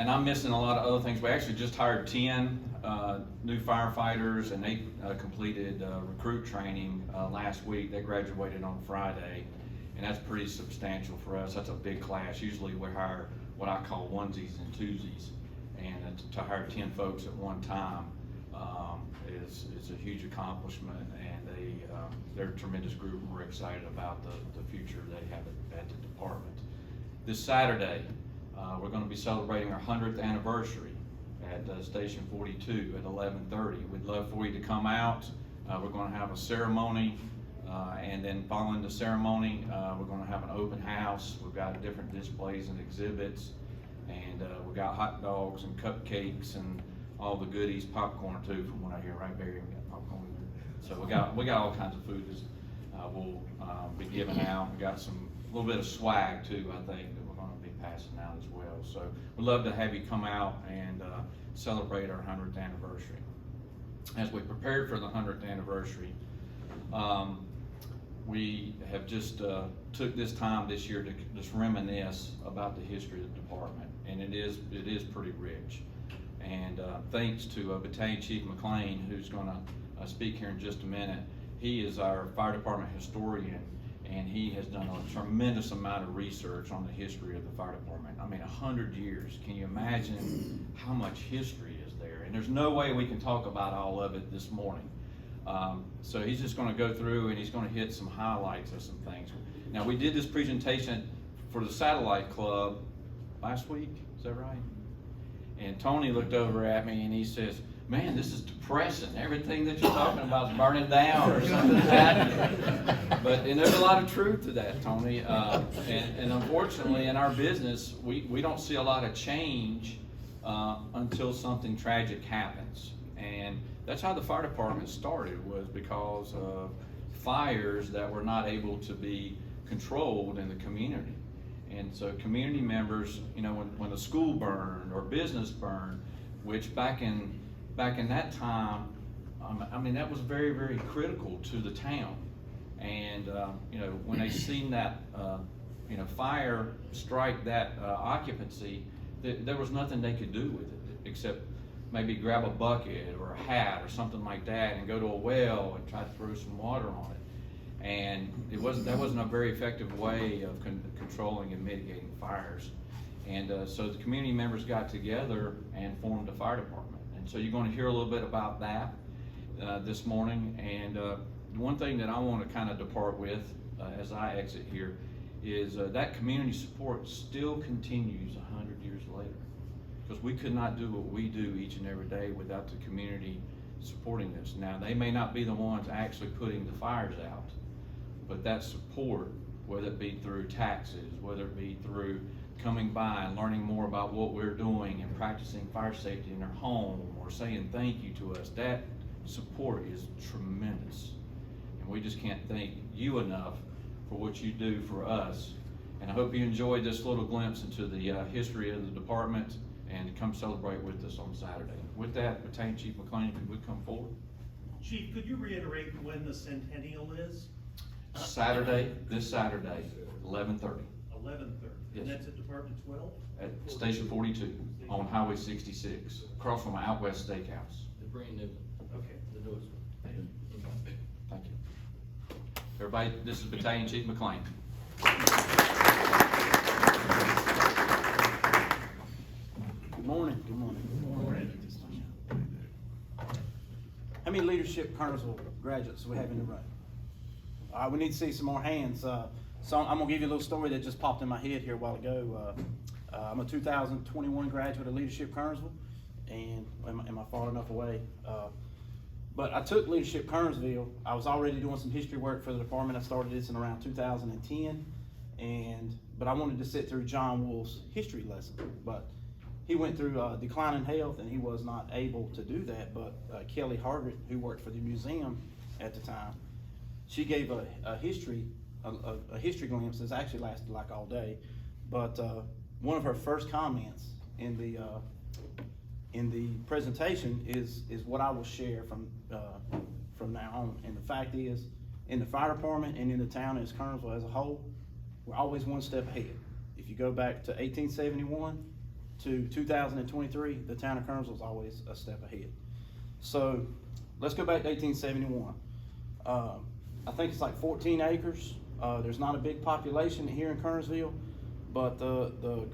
And I'm missing a lot of other things. We actually just hired 10 new firefighters, and they completed recruit training last week. They graduated on Friday, and that's pretty substantial for us. That's a big class. Usually we hire what I call onesies and twosies, and to hire 10 folks at one time is a huge accomplishment, and they're a tremendous group, and we're excited about the future they have at the department. This Saturday, we're going to be celebrating our 100th anniversary at Station 42 at 11:30. We'd love for you to come out. We're going to have a ceremony, and then following the ceremony, we're going to have an open house. We've got different displays and exhibits, and we've got hot dogs and cupcakes and all the goodies, popcorn too, from what I hear. Right, Barry? We got popcorn. So we got all kinds of food that we'll be giving out. We got a little bit of swag too, I think, that we're going to be passing out as well. So we'd love to have you come out and celebrate our 100th anniversary. As we prepared for the 100th anniversary, we have just took this time this year to just reminisce about the history of the department, and it is pretty rich. And thanks to Battalion Chief McLean, who's going to speak here in just a minute. He is our fire department historian, and he has done a tremendous amount of research on the history of the fire department. I mean, 100 years. Can you imagine how much history is there? And there's no way we can talk about all of it this morning. So he's just going to go through and he's going to hit some highlights of some things. Now, we did this presentation for the Satellite Club last week, is that right? And Tony looked over at me and he says, "Man, this is depressing. Everything that you're talking about is burning down or something's happening." And there's a lot of truth to that, Tony. And unfortunately, in our business, we don't see a lot of change until something tragic happens. And that's how the fire department started, was because of fires that were not able to be controlled in the community. And so community members, you know, when a school burned or business burned, which back in that time, I mean, that was very, very critical to the town. And you know, when they seen that you know, fire strike that occupancy, there was nothing they could do with it except maybe grab a bucket or a hat or something like that and go to a well and try to throw some water on it. And that wasn't a very effective way of controlling and mitigating fires. And so the community members got together and formed a fire department. And so you're going to hear a little bit about that this morning. And one thing that I want to kind of depart with as I exit here is that community support still continues 100 years later. Because we could not do what we do each and every day without the community supporting this. Now, they may not be the ones actually putting the fires out, but that support, whether it be through taxes, whether it be through coming by and learning more about what we're doing and practicing fire safety in their home or saying thank you to us, that support is tremendous. And we just can't thank you enough for what you do for us. And I hope you enjoyed this little glimpse into the history of the department, and come celebrate with us on Saturday. With that, Battalion Chief McLean, if you would come forward. Chief, could you reiterate when the centennial is? Saturday, this Saturday, 11:30. 11:30. Yes. And that's at Department 12? At Station 42 on Highway 66, across from Out West Steakhouse. The brand new one. Okay. The newest one. Thank you. Everybody, this is Battalion Chief McLean. Good morning. Good morning. Good morning. How many leadership Kernersville graduates we have in the room? All right, we need to see some more hands. So I'm gonna give you a little story that just popped in my head here a while ago. I'm a 2021 graduate of Leadership Kernersville, and am I far enough away? But I took Leadership Kernersville. I was already doing some history work for the department. I started this in around 2010, but I wanted to sit through John Wolf's history lesson. But he went through declining health, and he was not able to do that. But Kelly Hargett, who worked for the museum at the time, she gave a history glimpse. It's actually lasted like all day. But one of her first comments in the presentation is what I will share from now on. And the fact is, in the fire department and in the town as Kernersville as a whole, we're always one step ahead. If you go back to 1871, to 2023, the town of Kernersville is always a step ahead. So let's go back to 1871. I think it's like 14 acres. There's not a big population here in Kernersville, but the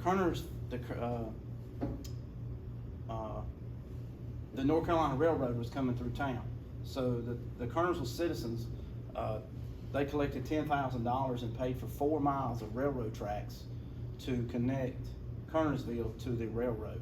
North Carolina Railroad was coming through town. So the Kernersville citizens, they collected $10,000 and paid for 4 miles of railroad tracks to connect Kernersville to the railroad.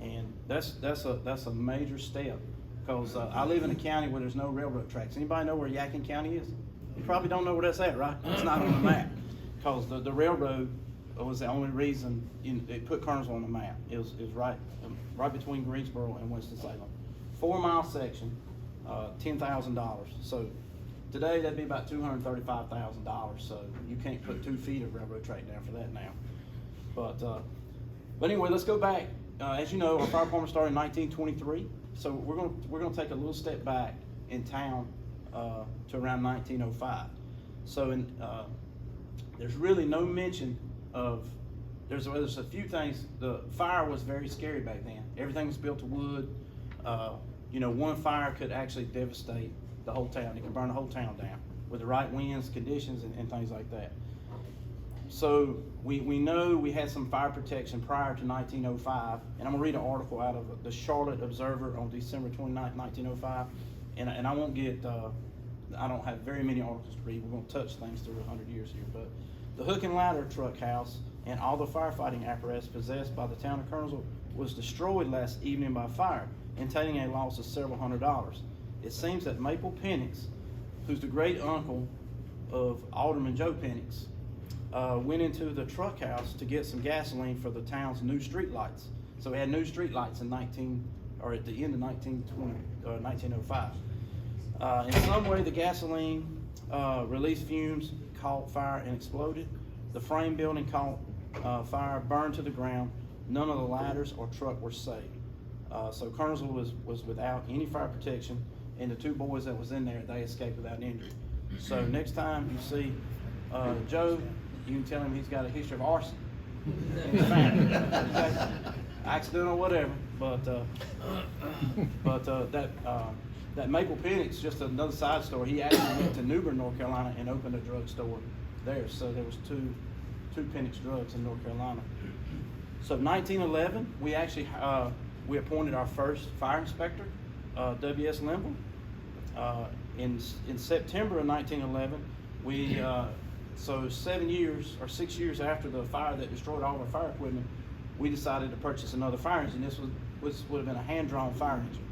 And that's a major step, because I live in a county where there's no railroad tracks. Anybody know where Yadkin County is? You probably don't know where that's at, right? It's not on the map, because the railroad was the only reason it put Kernersville on the map. It was right between Greensboro and Winston-Salem. 4 mile section, $10,000. So today that'd be about $235,000. So you can't put 2 feet of railroad track down for that now. But anyway, let's go back. As you know, our fire department started in 1923. So we're gonna take a little step back in town to around 1905. So there's really no mention of, there's a few things. The fire was very scary back then. Everything was built of wood. One fire could actually devastate the whole town. It could burn the whole town down with the right winds, conditions, and things like that. So we know we had some fire protection prior to 1905, and I'm gonna read an article out of the Charlotte Observer on December 29th, 1905, and I won't get, I don't have very many articles to read. We're gonna touch things through 100 years here, but the hook and ladder truck house and all the firefighting apparatus possessed by the town of Kernersville was destroyed last evening by fire, entailing a loss of several $100s. It seems that Maple Penix, who's the great uncle of Alderman Joe Penix, went into the truck house to get some gasoline for the town's new street lights. So we had new street lights at the end of 1905. In some way, the gasoline released fumes, caught fire and exploded. The frame building caught fire, burned to the ground. None of the ladders or truck were saved. So Kernersville was without any fire protection, and the 2 boys that was in there, they escaped without injury. So next time you see Joe, you can tell him he's got a history of arson in his family. Okay? Accident or whatever, but that Maple Penix, just another side story. He actually went to Newbern, North Carolina, and opened a drugstore there. So there was two Penix drugs in North Carolina. So 1911, we actually we appointed our first fire inspector, W.S. Limble. In September of 1911, we so 6 years after the fire that destroyed all our fire equipment, we decided to purchase another fire engine. This would have been a hand-drawn fire engine.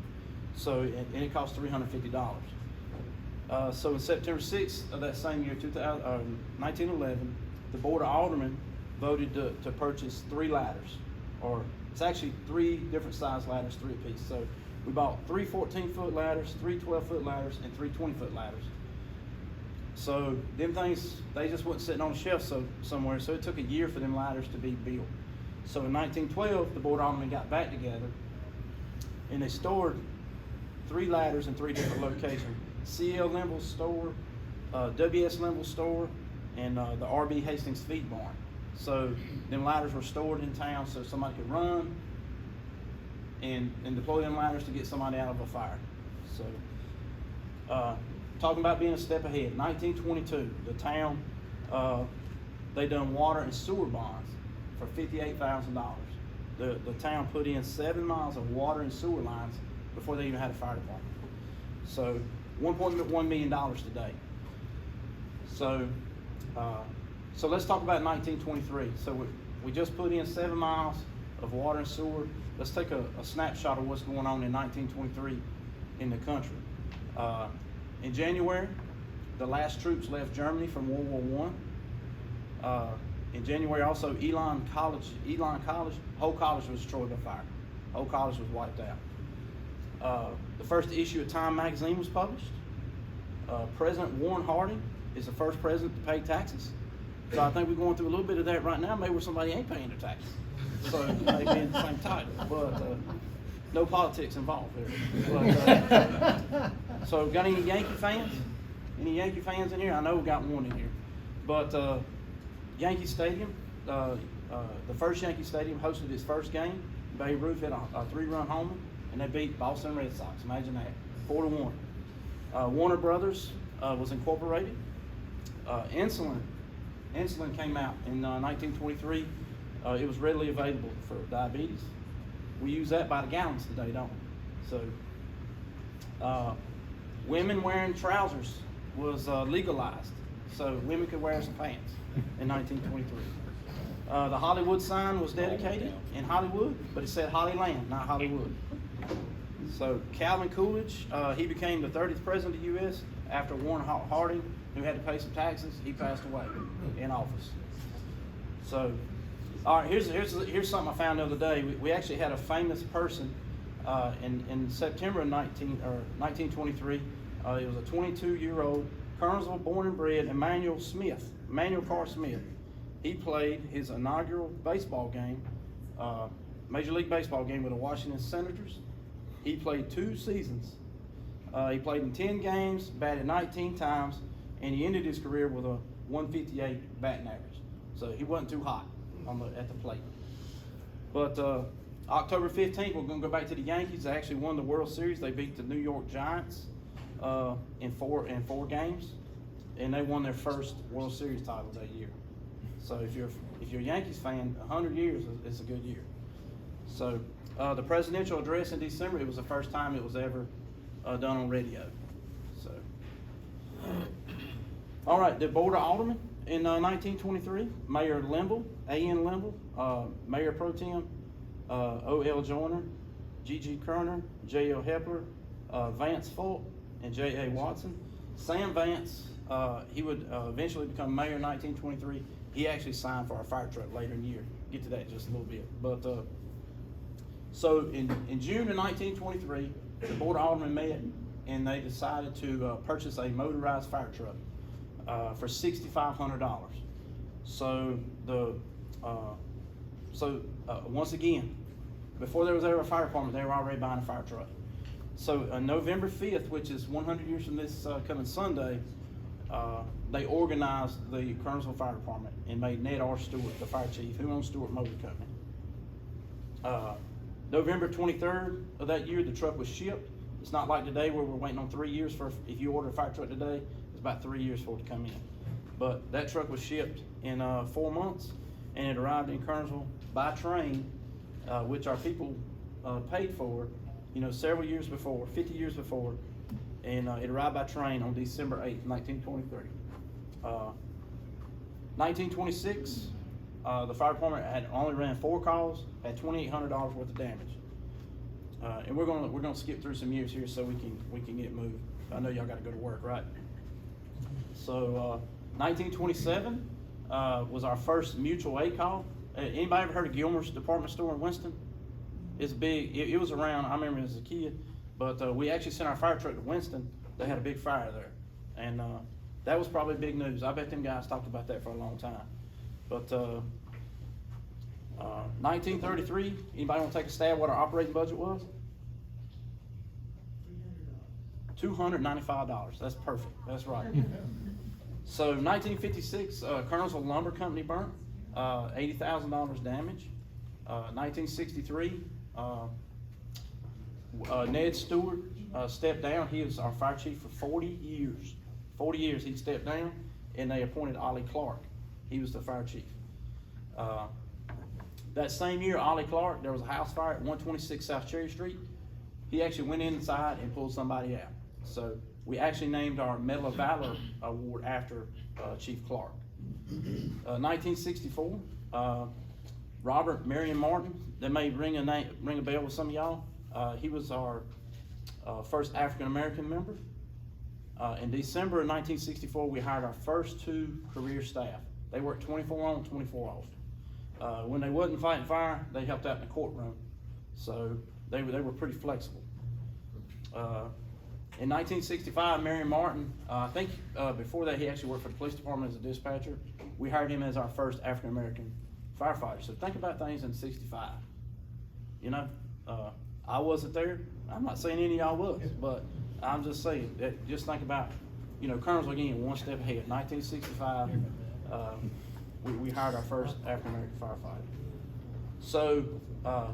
So, and it cost $350. So in September 6th of that same year, 1911, the Board of Aldermen voted to purchase 3 ladders, or it's actually 3 different size ladders, 3 apiece. So we bought 3 14-foot ladders, 3 12-foot ladders, and 3 20-foot ladders. So them things, they just wasn't sitting on a shelf somewhere, so it took a year for them ladders to be built. So in 1912, the Board of Aldermen got back together, and they stored 3 ladders in 3 different locations. C.L. Limble's store, W.S. Limble's store, and the R.B. Hastings feed barn. So them ladders were stored in town so somebody could run and deploy them ladders to get somebody out of a fire. So talking about being a step ahead, 1922, the town, they done water and sewer bonds for $58,000. The town put in 7 miles of water and sewer lines before they even had a fire department. So $1.1 million today. So let's talk about 1923. So we just put in 7 miles of water and sewer. Let's take a snapshot of what's going on in 1923 in the country. In January, the last troops left Germany from World War I. In January also, Elon College, whole college was destroyed by fire. Whole college was wiped out. The first issue of Time magazine was published. President Warren Harding is the first president to pay taxes. So I think we're going through a little bit of that right now, maybe where somebody ain't paying their taxes. So it may be in the same title, but no politics involved there. But, so got any Yankee fans? Any Yankee fans in here? I know we got one in here. But Yankee Stadium, the first Yankee Stadium hosted its first game. Babe Ruth hit a 3-run homer, and they beat Boston Red Sox. Imagine that, 4-1. Warner Brothers was incorporated. Insulin came out in 1923. It was readily available for diabetes. We use that by the gallons today, don't we? So, women wearing trousers was legalized, so women could wear some pants in 1923. The Hollywood sign was dedicated in Hollywood, but it said Hollyland, not Hollywood. So Calvin Coolidge, he became the 30th president of the U.S. after Warren Harding, who had to pay some taxes. He passed away in office. So, all right, here's something I found the other day. We actually had a famous person in September of 1923. It was a 22-year-old Kernersville born and bred Emmanuel Carr Smith. He played his inaugural baseball game, Major League Baseball game with the Washington Senators. He played 2 seasons. He played in 10 games, batted 19 times, and he ended his career with a 158 batting average. So he wasn't too hot at the plate. But October 15th, we're going to go back to the Yankees. They actually won the World Series. They beat the New York Giants in four games, and they won their first World Series title that year. So if you're a Yankees fan, 100 years is a good year. So the presidential address in December, it was the first time it was ever done on radio. So, all right, the Board of Aldermen in 1923, Mayor Limble, A.N. Limble, Mayor Pro Tem, O.L. Joyner, G.G. Kerner, J.L. Hepler, Vance Fulk, and J.A. Watson. Sam Vance, he would eventually become mayor in 1923. He actually signed for our fire truck later in the year. Get to that in just a little bit. But so in June of 1923, the Board of Aldermen met, and they decided to purchase a motorized fire truck for $6,500. So once again, before there was ever a fire department, they were already buying a fire truck. So on November 5th, which is 100 years from this coming Sunday, they organized the Kernersville Fire Department and made Ned R. Stewart the fire chief, who owns Stewart Motor Company. November 23rd of that year, the truck was shipped. It's not like today where we're waiting on 3 years for, if you order a fire truck today, it's about 3 years for it to come in. But that truck was shipped in 4 months, and it arrived in Kernersville by train, which our people paid for, several years before, 50 years before, and it arrived by train on December 8th, 1923. 1926, the fire department had only ran 4 calls, had $2,800 worth of damage. And we're gonna skip through some years here so we can get moved. I know y'all got to go to work, right? So 1927 was our first mutual aid call. Anybody ever heard of Gilmer's Department Store in Winston? It's big. It was around. I remember as a kid, but we actually sent our fire truck to Winston. They had a big fire there, and that was probably big news. I bet them guys talked about that for a long time. But 1933. Anybody want to take a stab what our operating budget was? $295. That's perfect. That's right. So 1956, Kernersville Lumber Company burnt. $80,000 damage. 1963, Ned Stewart stepped down. He was our fire chief for 40 years. 40 years he stepped down, and they appointed Ollie Clark. He was the fire chief. That same year, Ollie Clark, there was a house fire at 126 South Cherry Street. He actually went inside and pulled somebody out. So we actually named our Medal of Valor Award after Chief Clark. 1964, Robert Marion Martin, that may ring a bell with some of y'all. He was our first African-American member. In December of 1964, we hired our first 2 career staff. They worked 24 on, 24 off. When they wasn't fighting fire, they helped out in the courtroom. So they were pretty flexible. In 1965, Marion Martin, I think before that he actually worked for the police department as a dispatcher. We hired him as our first African-American firefighter. So think about things in 65. I wasn't there. I'm not saying any of y'all was, but I'm just saying that just think about, Kernersville again, one step ahead. 1965, we hired our first African-American firefighter. So, a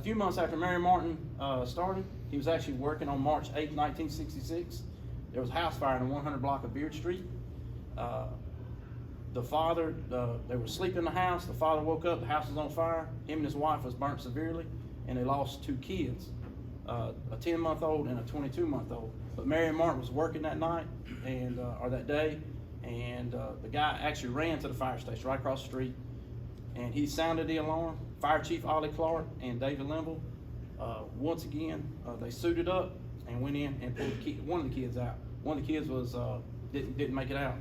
few months after Mary Martin started, he was actually working on March 8, 1966. There was a house fire in the 100 block of Beard Street. The father, they were asleep in the house. The father woke up, the house was on fire. Him and his wife was burnt severely, and they lost 2 kids, a 10-month-old and a 22-month-old. But Mary Martin was working that night, or that day, and the guy actually ran to the fire station right across the street, and he sounded the alarm. Fire Chief Ollie Clark and David Limble, once again, they suited up and went in and pulled one of the kids out. One of the kids was didn't make it out,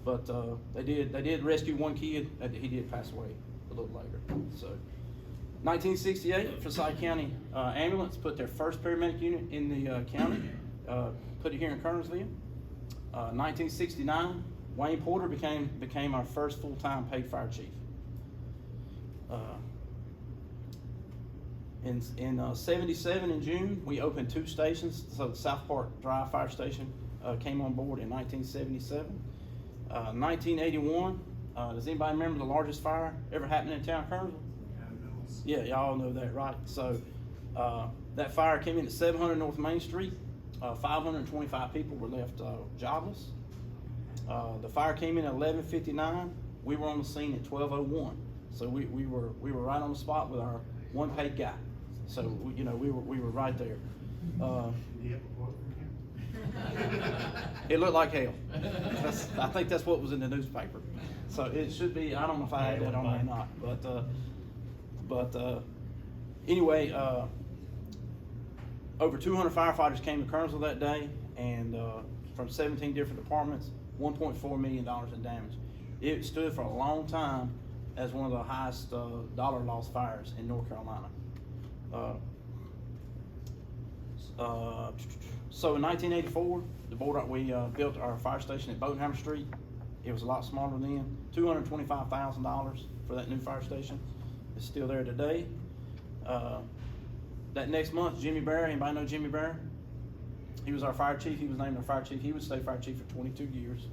but they did rescue one kid. He did pass away a little later. So, 1968, Forsyth County Ambulance put their first paramedic unit in the county. Put it here in Kernersville. 1969, Wayne Porter became our first full-time paid fire chief. In 77 in June, we opened 2 stations. So the South Park Drive Fire Station came on board in 1977. 1981, does anybody remember the largest fire ever happened in town, Kernersville? Yeah, y'all know that, right? So that fire came in at 700 North Main Street. 525 people were left jobless. The fire came in at 11:59. We were on the scene at 12:01. So we were right on the spot with our one paid guy. So we were right there. It looked like hell. I think that's what was in the newspaper. So it should be. I don't know if I had that on there or not, but anyway, over 200 firefighters came to Kernersville that day, and from 17 different departments, $1.4 million in damage. It stood for a long time as one of the highest dollar loss fires in North Carolina. So in 1984, we built our fire station at Bodenhammer Street. It was a lot smaller then. $225,000 for that new fire station. It's still there today. That next month, Jimmy Bear, anybody know Jimmy Bear? He was our fire chief. He was named our fire chief. He would stay fire chief for 22 years.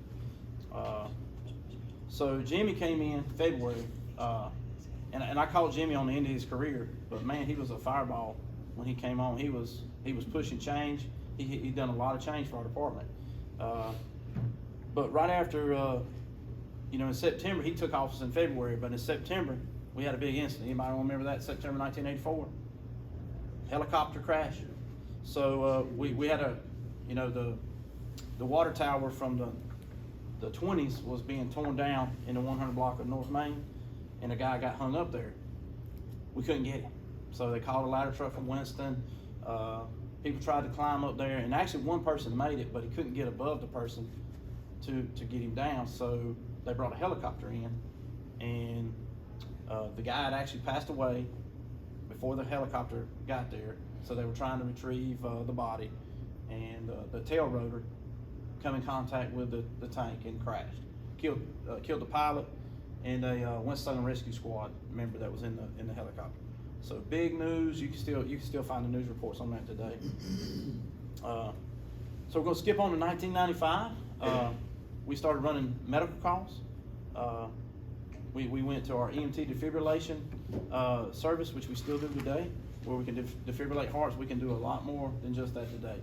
So Jimmy came in February, and I called Jimmy on the end of his career, but man, he was a fireball when he came on. He was pushing change. He'd done a lot of change for our department. But right after, in September, he took office in February, but in September, we had a big incident. Anybody remember that? September 1984? Helicopter crash. So we had the water tower from the 20s was being torn down in the 100 block of North Main, and a guy got hung up there. We couldn't get him, so they called a ladder truck from Winston. People tried to climb up there, and actually one person made it, but he couldn't get above the person to get him down. So they brought a helicopter in, and the guy had actually passed away before the helicopter got there. So they were trying to retrieve the body, and the tail rotor come in contact with the tank and crashed. Killed the pilot and a Winston Rescue Squad member that was in the helicopter. So big news. You can still find the news reports on that today. So we're going to skip on to 1995. We started running medical calls. We went to our EMT defibrillation service, which we still do today, where we can defibrillate hearts. We can do a lot more than just that today.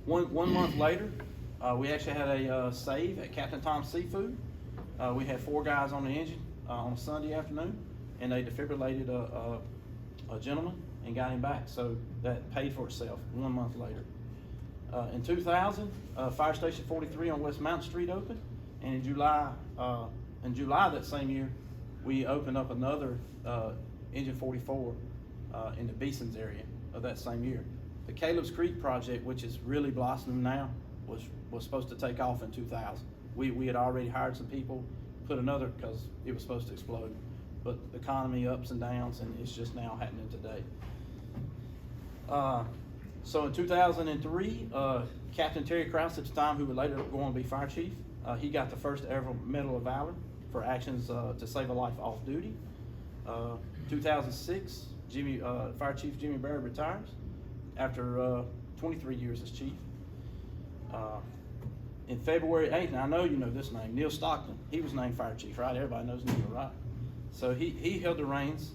One month later, we actually had a save at Captain Tom's Seafood. We had 4 guys on the engine on a Sunday afternoon, and they defibrillated a gentleman and got him back. So that paid for itself 1 month later. In 2000, Fire Station 43 on West Mountain Street opened, and in July that same year, we opened up another Engine 44 in the Beeson's area of that same year. The Caleb's Creek project, which is really blossoming now, was supposed to take off in 2000. We had already hired some people, put another, because it was supposed to explode. But the economy ups and downs, and it's just now happening today. So in 2003, Captain Terry Krause at the time, who would later go on to be fire chief, he got the first ever Medal of Valor for actions to save a life off duty. 2006, Fire Chief Jimmy Bear retires after 23 years as chief. in February 8th, and I know you know this name, Neil Stockton, he was named fire chief, right? Everybody knows Neil, right? So he held the reins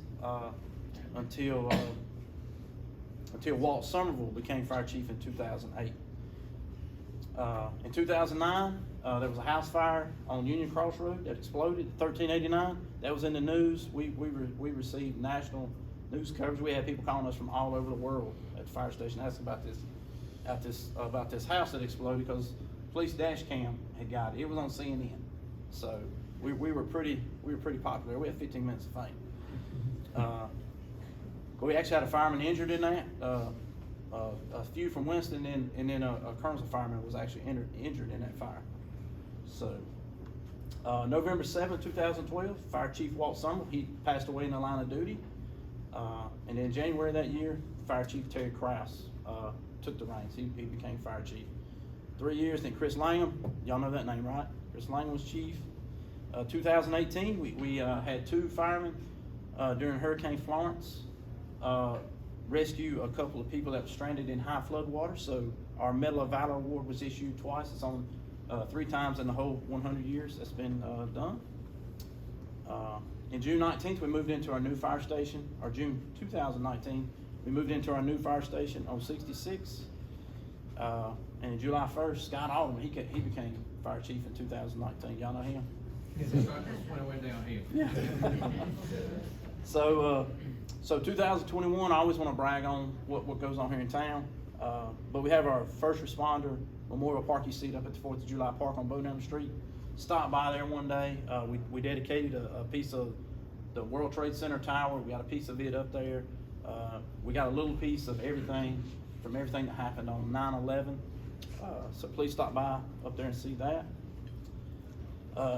until Walt Somerville became fire chief in 2008. In 2009, there was a house fire on Union Cross Road that exploded, 1389. That was in the news. We received national news coverage. We had people calling us from all over the world at the fire station asking about this house that exploded because police dash cam had got it. It was on CNN. So we were pretty popular. We had 15 minutes of fame. We actually had a fireman injured in that. A few from Winston, and then a Kernersville fireman was actually injured in that fire. So, November 7, 2012, Fire Chief Walt Somerville, he passed away in the line of duty. And in January of that year, Fire Chief Terry Krause took the reins. He became Fire Chief. 3 years, then Chris Langham, y'all know that name, right? Chris Langham was Chief. 2018, we had 2 firemen during Hurricane Florence rescue a couple of people that were stranded in high flood water. So our Medal of Valor Award was issued twice. It's on 3 times in the whole 100 years that's been done. In June 19th, we moved into our new fire station, or June 2019, we moved into our new fire station on 66. And in July 1st, Scott Alderman, he became fire chief in 2019. Y'all know him? That's when I went downhill. Yeah. So 2021, I always want to brag on what goes on here in town. But we have our first responder memorial parking seat up at the 4th of July Park on Bowdoin Street. Stopped by there one day. We dedicated a piece of the World Trade Center tower. We got a piece of it up there. We got a little piece of everything from everything that happened on 9/11. So please stop by up there and see that.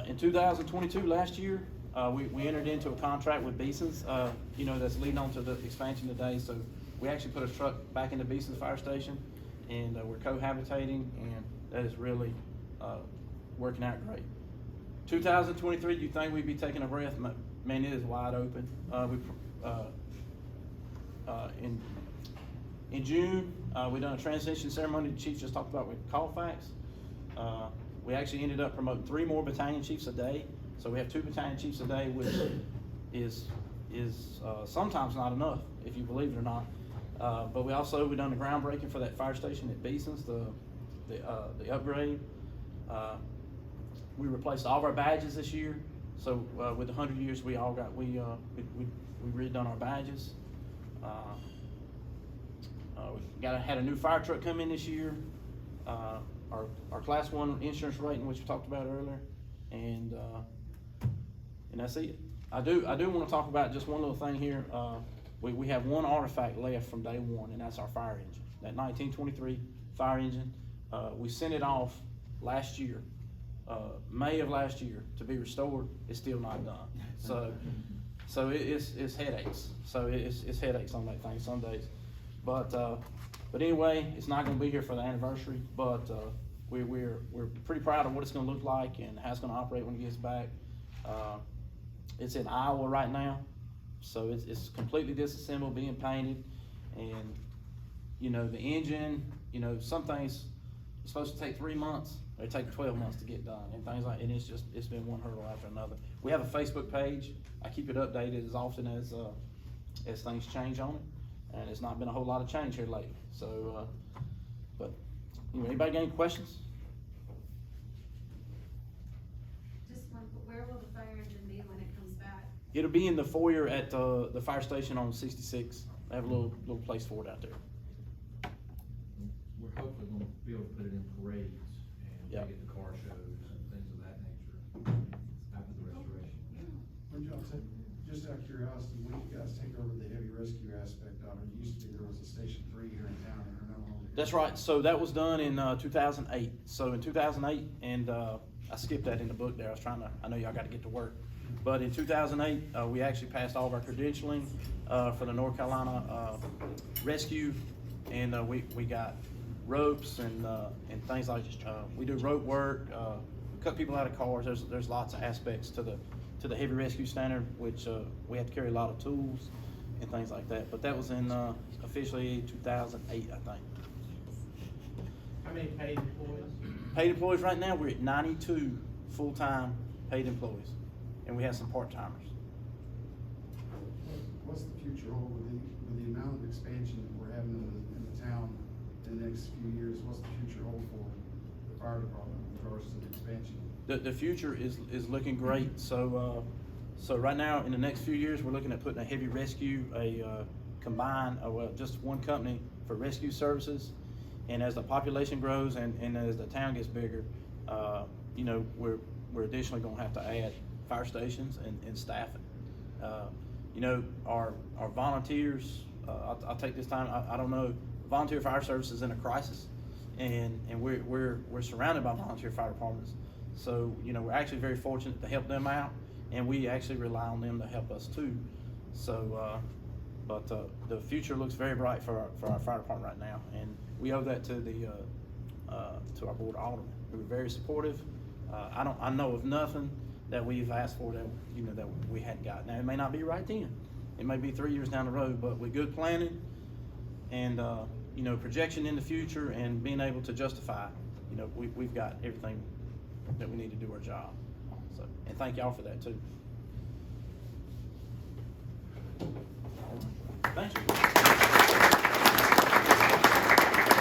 In 2022, last year, we entered into a contract with Beeson's, that's leading on to the expansion today. So we actually put a truck back into Beeson's fire station, and we're cohabitating, and that is really working out great. 2023, do you think we'd be taking a breath? Man, it is wide open. In June, we done a transition ceremony the chief just talked about with Colfax. We actually ended up promoting 3 more battalion chiefs a day. So we have 2 battalion chiefs a day, which is sometimes not enough, if you believe it or not. But we done the groundbreaking for that fire station at Beeson's, the upgrade. We replaced all of our badges this year. So with the 100 years, we redone our badges. We had a new fire truck come in this year. Our class 1 insurance rating, which we talked about earlier, and that's it. I do want to talk about just one little thing here. We have one artifact left from day one, and that's our fire engine. That 1923 fire engine. We sent it off last year, May of last year, to be restored. It's still not done. So it's headaches. So it's headaches on that thing some days. But anyway, it's not going to be here for the anniversary. But we're pretty proud of what it's going to look like and how it's going to operate when it gets back. It's in Iowa right now, so it's completely disassembled, being painted, and the engine. Some things are supposed to take 3 months. They take 12 months to get done, and things like. And it's been one hurdle after another. We have a Facebook page. I keep it updated as often as things change on it, and it's not been a whole lot of change here lately. So, but anybody got any questions? Where will the fire engine be when it comes back? It'll be in the foyer at the fire station on 66. They have a little place for it out there. We're hopefully gonna be able to put it in parades and Yep. take it to car shows and things of that nature after the restoration. When y'all take, just out of curiosity, when you guys take over the heavy rescue aspect of it, it used to be there was a Station 3 here in town, and they're no longer. That's right. So that was done in 2008. So in 2008, and I skipped that in the book there. I know y'all got to get to work. But in 2008, we actually passed all of our credentialing for the North Carolina rescue, and we got ropes and things like we do rope work, cut people out of cars. There's lots of aspects to the heavy rescue standard, which we have to carry a lot of tools and things like that. But that was in officially 2008, I think. How many paid employees? paid employees right now, we're at 92 full-time paid employees, and we have some part-timers. What's the future hold with the amount of expansion that we're having in the town in the next few years? What's the future hold for the fire department with regards to the expansion? The future is looking great. So right now, in the next few years, we're looking at putting a heavy rescue, combined, well, just one company for rescue services. And as the population grows and as the town gets bigger, you know, we're additionally gonna have to add fire stations and staffing. You know, our volunteers, I'll take this time, I don't know, volunteer fire service is in a crisis, and we're surrounded by volunteer fire departments. So, you know, we're actually very fortunate to help them out, and we actually rely on them to help us too. So, but the future looks very bright for our fire department right now, and we owe that to our board of aldermen, who were very supportive. I know of nothing that we've asked for that, you know, that we hadn't got. Now, it may not be right then. It may be 3 years down the road, but with good planning and, you know, projection in the future and being able to justify, you know, we've got everything that we need to do our job. So, and thank y'all for that too. Thank you.